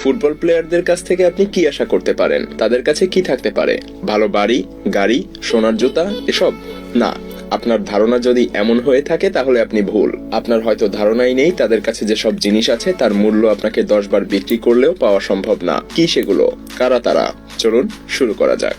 Football প্লেয়ারদের কাছ থেকে আপনি কি আশা করতে পারেন? তাদের কাছে কি থাকতে পারে? ভালো বাড়ি, গাড়ি, সোনার জুতা, এসব? না, আপনার ধারণা যদি এমন হয়ে থাকে তাহলে আপনি ভুল। আপনার হয়তো ধারণাই নেই তাদের কাছে যে সব জিনিস আছে তার মূল্য আপনাকে 10 বার বিক্রি করলেও পাওয়া সম্ভব না। কি সেগুলো? কারা তারা? চলুন শুরু করা যাক।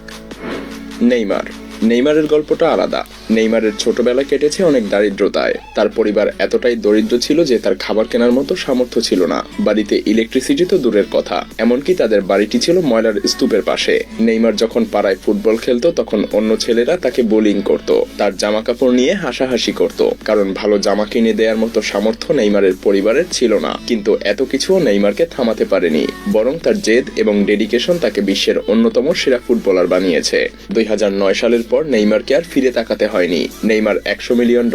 নেইমারের গল্পটা আলাদা। নেইমারের ছোটবেলা কেটেছে অনেক দারিদ্রতায়। তার পরিবার এতটাই দরিদ্র ছিল যে তার খাবার কেনার মতো সামর্থ্য ছিল না। বাড়িতে ইলেকট্রিসিটি তো দূরের কথা, এমনকি তাদের বাড়িটি ছিল ময়লার স্তূপের পাশে। নেইমার যখন পাড়ায় ফুটবল খেলতো তখন অন্য ছেলেরা তাকে বোলিং করত, তার জামা কাপড় নিয়ে হাসাহাসি করত, কারণ ভালো জামা কিনে দেওয়ার মতো সামর্থ্য নেইমারের পরিবারের ছিল না। কিন্তু এত কিছুও নেইমারকে থামাতে পারেনি, বরং তার জেদ এবং ডেডিকেশন তাকে বিশ্বের অন্যতম সেরা ফুটবলার বানিয়েছে। 2009 সালের পর নেইমারকে আর ফিরে তাকাতে হয়নি। নেইমার $100 মিলিয়ন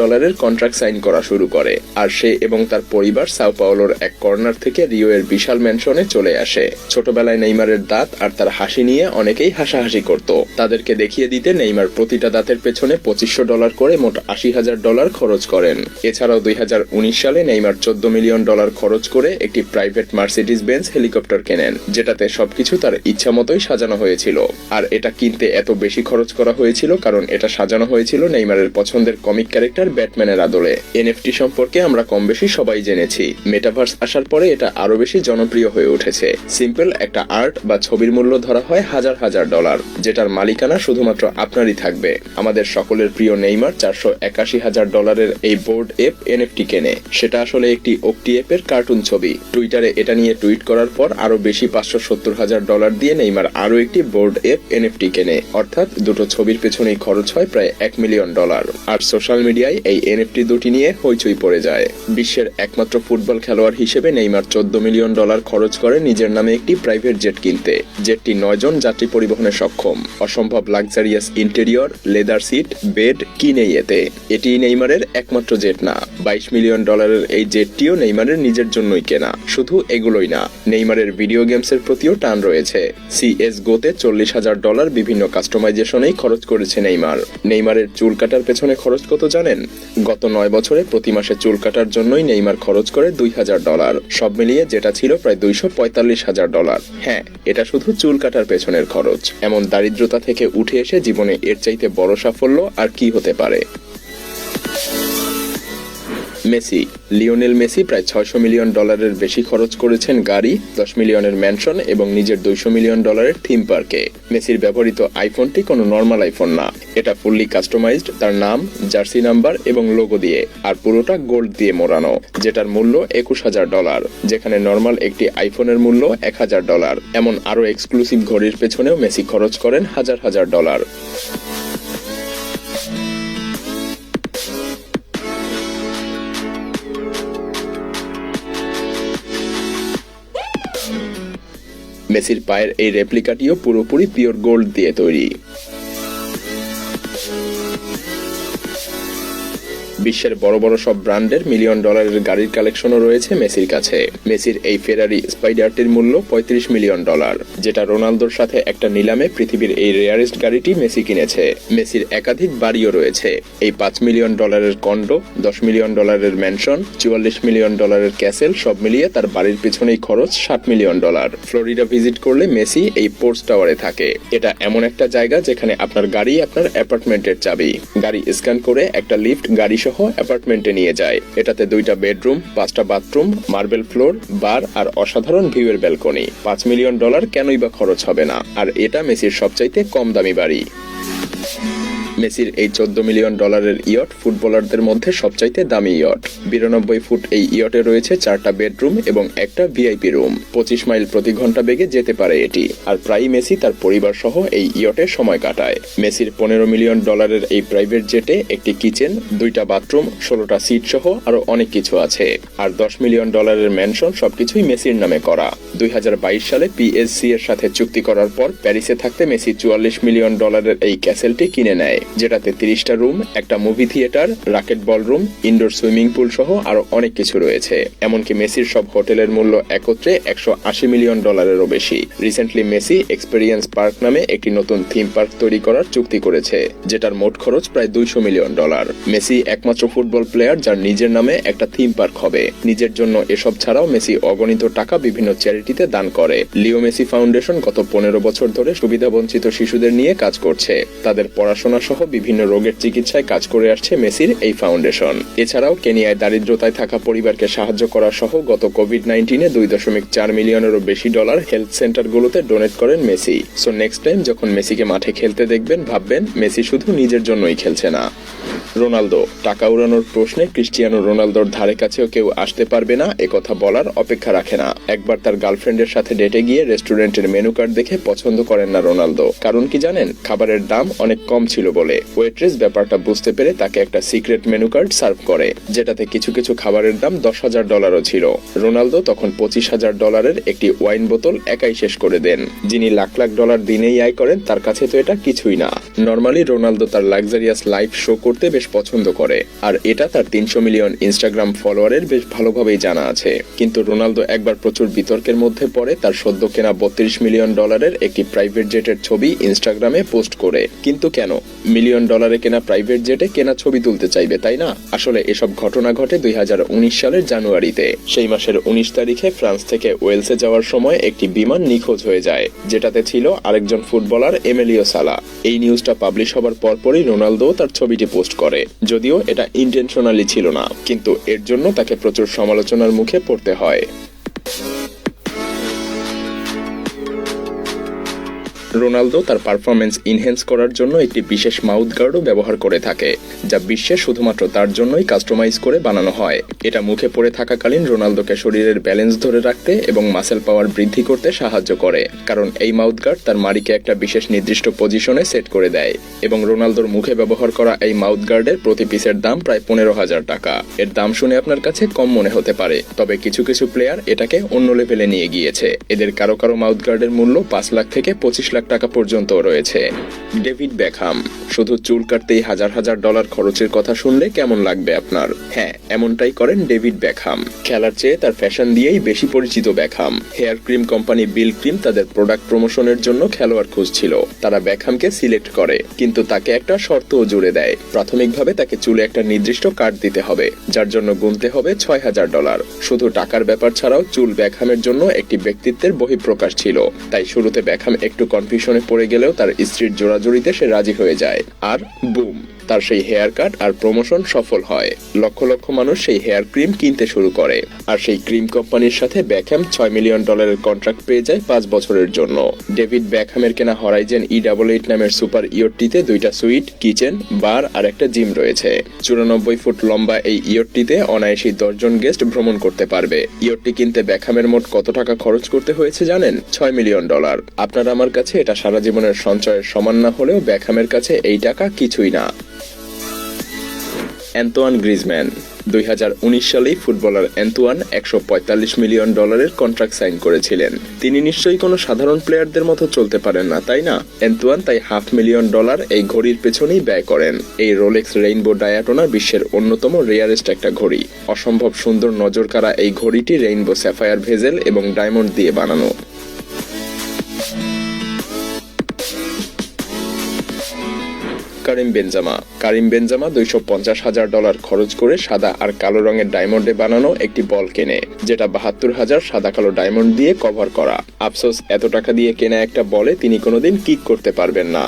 কন্ট্রাক্ট সাইন করা শুরু করে, আর সে এবং তার পরিবার সাও পাওলোর এক কর্নার থেকে রিও এর বিশাল ম্যানশনে চলে আসে। ছোটবেলায় নেইমারের দাঁত আর তার হাসি নিয়ে অনেকেই হাসাহাসি করত। তাদেরকে দেখিয়ে দিতে নেইমার প্রতিটা দাঁতের পেছনে $2500 করে মোট $80,000 খরচ করেন। এছাড়াও 2019 সালে নেইমার $14 মিলিয়ন খরচ করে একটি প্রাইভেট মার্সিডিজ বেঞ্জ হেলিকপ্টার কেনেন, যেটাতে সবকিছু তার ইচ্ছা মতোই সাজানো হয়েছিল। আর এটা কিনতে এত বেশি খরচ করা হয়েছিল কারণ এটা সাজানো হয়েছিল নেইমারের পছন্দের কমিক ক্যারেক্টার ব্যাটম্যানের আদলে। এনএফটি সম্পর্কে আমরা কম বেশি সবাই জেনেছি। মেটাভার্স আসার পরে এটা আরো বেশি জনপ্রিয় হয়ে উঠেছে। সিম্পল একটা আর্ট বা ছবির মূল্য ধরা হয় $1,000, যেটার মালিকানা শুধুমাত্র আপনারই থাকবে। আমাদের সকলের প্রিয় নেইমার $481,000 এই বোর্ড এপ এনএফটি কেনে। সেটা আসলে একটি ওকটি এপের কার্টুন ছবি। টুইটারে এটা নিয়ে টুইট করার পর আরো বেশি $570,000 দিয়ে নেইমার আরো একটি বোর্ড এপ এনএফটি কেনে। অর্থাৎ দুটো ছবির পেছনেই খরচ হয় প্রায় $1 মিলিয়ন। আর সোশ্যাল মিডিয়ায় এই এনএফটি দুটি নিয়ে হইচই পড়ে যায়। বিশ্বের একমাত্র ফুটবল খেলোয়াড় হিসেবে নেইমার $14 মিলিয়ন খরচ করে নিজের নামে একটি প্রাইভেট জেট কিনতে। জেটটি 9 জন যাত্রী পরিবহনে সক্ষম। অসম্ভব luxurious interior, leather seat, bed, কি নেই এতে? এটি নেইমারের একমাত্র জেট না। $22 মিলিয়ন এই জেটটিও নেইমারের নিজের জন্যই কেনা। শুধু এগুলোই না, নেইমারের ভিডিও গেমসের প্রতিও টান রয়েছে। CS:GO-তে $40,000 বিভিন্ন কাস্টমাইজেশনেই খরচ করেছে নেইমার। নেইমারের চুল কাটার পেছনে খরচ কত জানেন? গত 9 বছরে প্রতি মাসে চুল কাটার জন্যই নেইমার খরচ করে $2,000। সব মিলিয়ে যেটা ছিল প্রায় $245,000। হ্যাঁ, এটা শুধু চুল কাটার পেছনের খরচ। এমন দারিদ্রতা থেকে উঠে এসে জীবনে এর চাইতে বড় সাফল্য আর কি হতে পারে? লিওনেল মেসি প্রায় $600 মিলিয়ন বেশি খরচ করেছেন গাড়ি, $10 মিলিয়নের ম্যানশন এবং নিজের $200 মিলিয়ন থিম পার্কে। মেসির ব্যবহৃত আইফোনটি কোনো নর্মাল আইফোন না, এটা ফুললি কাস্টমাইজড, তার নাম, জার্সি নাম্বার এবং লোগো দিয়ে, আর পুরোটা গোল্ড দিয়ে মোড়ানো, যেটার মূল্য $21,000, যেখানে নর্মাল একটি আইফোনের মূল্য $1,000। এমন আরো এক্সক্লুসিভ ঘড়ির পেছনেও মেসি খরচ করেন $1,000। মেসির পায়ের এই রেপ্লিকাটিও পুরোপুরি পিওর গোল্ড দিয়ে তৈরি। বিশ্বের বড় বড় সব ব্র্যান্ডের $1 মিলিয়ন গাড়ির কালেকশনও রয়েছে মেসির কাছে। মেসির এই ফেরারি স্পাইডারটির মূল্য $35 মিলিয়ন, যেটা রোনালদোর সাথে একটা নিলামে পৃথিবীর এই রেয়ারেস্ট গাড়িটি মেসি কিনেছে। মেসির একাধিক বাড়িও রয়েছে। এই $5 million condo, $10 million mansion, $44 million castle, সব মিলিয়ে তার বাড়ির পিছনেই খরচ $60 মিলিয়ন। ফ্লোরিডা ভিজিট করলে মেসি এই পোর্টস টাওয়ারে থাকে। এটা এমন একটা জায়গা যেখানে আপনার গাড়ি আপনার অ্যাপার্টমেন্টের চাবি। গাড়ি স্ক্যান করে একটা লিফট গাড়ি সহ অ্যাপার্টমেন্টে নিয়ে যায়। এটাতে 2টা বেডরুম, 5টা বাথরুম, মার্বেল ফ্লোর, বার আর অসাধারণ ভিউয়ের ব্যালকনি। $5 মিলিয়ন কেনই বা খরচ হবে না? আর এটা মেসির সবচাইতে কম দামি বাড়ি। মেসির এই $14 মিলিয়ন ইয়ট ফুটবলারদের মধ্যে সবচাইতে দামি ইয়ট। 92 ফুট এই ইয়টে রয়েছে 4টা বেডরুম এবং একটা ভিআইপি রুম। 25 মাইল প্রতি ঘন্টা বেগে যেতে পারে এটি। আর প্রায় মেসি তার পরিবার সহ এই ইয়টে সময় কাটায়। মেসির $15 মিলিয়ন এই প্রাইভেট জেটে একটি কিচেন, 2টা বাথরুম, 16টা সিট সহ আরো অনেক কিছু আছে। আর $10 মিলিয়ন ম্যানশন সবকিছুই মেসির নামে করা। 2022 সালে PSG এর সাথে চুক্তি করার পর প্যারিসে থাকতে মেসি $44 মিলিয়ন এই ক্যাসেলটি কিনে নেয়। যেটাতে 30টা রুম, একটা মুভি থিয়েটার, রাকেট বল রুম, ইনডোর সুইমিং পুল সহ আরো অনেক কিছু রয়েছে। এমনকি মেসির সব হোটেলের মূল্য একত্রে $180 মিলিয়ন বেশি। রিসেন্টলি মেসি এক্সপেরিয়েন্স পার্ক নামে একটি নতুন থিম পার্ক তৈরি করার চুক্তি করেছে, যেটার মোট খরচ প্রায় $200 মিলিয়ন। মেসি একমাত্র ফুটবল প্লেয়ার যার নিজের নামে একটা থিম পার্ক হবে। নিজের জন্য এসব ছাড়াও মেসি অগণিত টাকা বিভিন্ন চ্যারিটিতে দান করে। লিও মেসি ফাউন্ডেশন গত 15 বছর ধরে সুবিধাবঞ্চিত শিশুদের নিয়ে কাজ করছে। তাদের পড়াশোনা সহ বিভিন্ন রোগের চিকিৎসায় কাজ করে আসছে মেসির এই ফাউন্ডেশন। এছাড়াও কেনিয়ায় দারিদ্রতায় থাকা পরিবারকে সাহায্য করা সহ গত কোভিড-19-এ $2.4 মিলিয়নেরও বেশি হেলথ সেন্টারগুলোতে ডোনেট করেন মেসি। সো নেক্সট টাইম যখন মেসিকে মাঠে খেলতে দেখবেন, ভাববেন মেসি শুধু নিজের জন্যই খেলছে না। রোনালদো টাকা উড়ানোর প্রশ্নে ক্রিস্টিয়ানো রোনালদোর ধারে কাছেও কেউ আসতে পারবে না একথা বলার অপেক্ষা রাখে না। একবার তার গার্লফ্রেন্ডের সাথে ডেটে গিয়ে রেস্টুরেন্টের মেনু কার্ড দেখে পছন্দ করেন না রোনালদো। কারণ কি জানেন? খাবারের দাম অনেক কম ছিল বলে। ওয়েট্রেস ব্যাপারটা বুঝতে পেরে তাকে একটা সিক্রেট মেনু কার্ড সার্ভ করে, যেটাতে কিছু কিছু খাবারের দাম $10,000 ছিল। রোনালদো তখন $25,000 একটি ওয়াইন বোতল একাই শেষ করে দেন। যিনি লাখ লাখ ডলার দিনেই আয় করেন, তার কাছে তো এটা কিছুই না। নর্মালি রোনালদো তার লাক্সারিয়াস লাইফ শো করতে বেশ পছন্দ করে, আর এটা তার 300 মিলিয়ন ইনস্টাগ্রাম ফলোয়ারের বেশ ভালোভাবেই জানা আছে। কিন্তু রোনালদো একবার প্রচুর বিতর্কের মধ্যে পড়ে তার সদ্য কেনা $32 মিলিয়ন একটি প্রাইভেট জেটের ছবি ইনস্টাগ্রামে পোস্ট করে। কিন্তু কেন $1 মিলিয়ন কেনা প্রাইভেট জেটে কেনা ছবি তুলতে চাইবে, তাই না? আসলে এসব ঘটনা ঘটে 2019 সালের জানুয়ারিতে। সেই মাসের 19 তারিখে ফ্রান্স থেকে ওয়েলসে যাওয়ার সময় একটি বিমান নিখোঁজ হয়ে যায়, যেটাতে ছিল আরেকজন ফুটবলার এমিলিও সালা। এই নিউজটা পাবলিশ হবার পরপরই রোনালদো তার ছবিটি পোস্ট করে। যদিও এটা ইন্টেনশনালি ছিল না, কিন্তু এর জন্য তাকে প্রচুর সমালোচনার মুখে পড়তে হয়। রোনালদো তার পারফরমেন্স ইনহ্যান্স করার জন্য একটি বিশেষ মাউথ গার্ডও ব্যবহার করে থাকে, যা বিশ্বে শুধুমাত্র তার জন্যই কাস্টমাইজ করে বানানো হয়। এটা মুখে পড়ে থাকাকালীন রোনালদোকে শরীরের ব্যালেন্স ধরে রাখতে এবং মাসেল পাওয়ার বৃদ্ধি করতে সাহায্য করে, কারণ এই মাউথ গার্ড তার মাড়িকে একটা বিশেষ নির্দিষ্ট পজিশনে সেট করে দেয়। এবং রোনালদোর মুখে ব্যবহার করা এই মাউথ গার্ডের প্রতি পিসের দাম প্রায় $15,000। এর দাম শুনে আপনার কাছে কম মনে হতে পারে, তবে কিছু কিছু প্লেয়ার এটাকে অন্য লেভেলে নিয়ে গিয়েছে। এদের কারো কারো মাউথ গার্ডের মূল্য 5 লাখ থেকে 25 লাখ টাকা পর্যন্ত রয়েছে। ডেভিড বেকহাম শুধু চুল কাটতেই $1,000 খরচের কথা শুনলে কেমন লাগবে আপনার? হ্যাঁ, এমনটাই করেন ডেভিড বেকহাম। খেলার চেয়ে তার ফ্যাশন দিয়েই বেশি পরিচিত বেকহাম। হেয়ার ক্রিম কোম্পানি বিল ক্রিম তাদের প্রোডাক্ট প্রমোশনের জন্য খেলোয়াড় খুঁজছিল। তারা বেকহামকে সিলেক্ট করে, কিন্তু তাকে একটা শর্তও জুড়ে দেয়। প্রাথমিকভাবে তাকে চুলে একটা নির্দিষ্ট কাট দিতে হবে, যার জন্য গুনতে হবে $6,000। শুধু টাকার ব্যাপার ছাড়াও চুল বেকহামের জন্য একটি ব্যক্তিত্বের বহিঃপ্রকাশ ছিল। তাই শুরুতে বেকহাম একটু কনফিউশনে পড়ে গেলেও তার স্ত্রীর জোড়াজুড়িতে সে রাজি হয়ে যায়, আর বুম, তার সেই হেয়ার কাট আর প্রমোশন সফল হয়। লক্ষ লক্ষ মানুষ সেই হেয়ার ক্রিম কিনতে শুরু করে, আর সেই ক্রিম কোম্পানির সাথে বেকহাম $6 মিলিয়ন কন্ট্রাক্ট পেয়ে যায় 5 বছরের জন্য। ডেভিড বেকহামের কেনা হরাইজেন E88 নামের সুপার ইয়টটিতে 2টা সুইট, কিচেন, বার আর একটা জিম রয়েছে। 94 ফুট লম্বা এই ইয়টটিতে অনায়াসী 10 জন গেস্ট ভ্রমণ করতে পারবে। ইয়টটি কিনতে বেকহামের মোট কত টাকা খরচ করতে হয়েছে জানেন? $6 মিলিয়ন। আপনার আমার কাছে এটা সারা জীবনের সঞ্চয়ের সমান না হলেও বেকহামের কাছে এই টাকা কিছুই না। অ্যান্তোয়ান গ্রিজম্যান 2019 সালেই ফুটবলার অ্যান্তোয়ান $145 মিলিয়ন কন্ট্রাক্ট সাইন করেছিলেন। তিনি নিশ্চয়ই কোনো সাধারণ প্লেয়ারদের মতো চলতে পারেন না, তাই না? অ্যান্তোয়ান তাই $500 মিলিয়ন এই ঘড়ির পেছনেই ব্যয় করেন। এই রোলেক্স রেইনবো ডায়াটোনা বিশ্বের অন্যতম রেয়ারেস্ট একটা ঘড়ি। অসম্ভব সুন্দর নজর কাড়া এই ঘড়িটি রেইনবো স্যাফায়ার ভেজেল এবং ডায়মন্ড দিয়ে বানানো। কারিম বেনজেমা $250,000 খরচ করে সাদা আর কালো রঙের ডায়মন্ডে বানানো একটি বল কেনে, যেটা 72,000 সাদা কালো ডায়মন্ড দিয়ে কভার করা। আফসোস, এত টাকা দিয়ে কেনা একটা বলে তিনি কোনোদিন কিক করতে পারবেন না।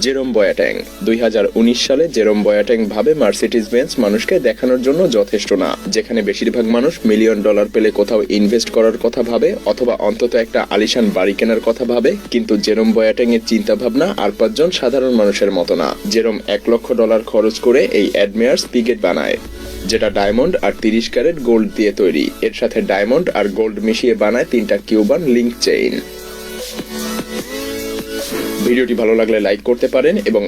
জেরোম বয়াট্যাং 2019 সালে জেরোম বয়াট্যাং ভাবে মার্সিডিজ বেঞ্জ মানুষকে দেখানোর জন্য যথেষ্ট না। যেখানে বেশিরভাগ মানুষ $1 মিলিয়ন পেলে কোথাও ইনভেস্ট করার কথা ভাবে, অথবা অন্তত একটা আলিশান বাড়ি কেনার কথা ভাবে, কিন্তু জেরোম বয়াট্যাং এর চিন্তা ভাবনা আর 5 জন সাধারণ মানুষের মতো না। জেরোম $1 লক্ষ খরচ করে এই অ্যাডমিয়ার স্পিগেট বানায়, যেটা ডায়মন্ড আর 30 ক্যারেট গোল্ড দিয়ে তৈরি। এর সাথে ডায়মন্ড আর গোল্ড মিশিয়ে বানায় 3টা কিউবান লিংক চেইন। ভিডিওটি ভালো লাগলে লাইক করতে পারেন এবং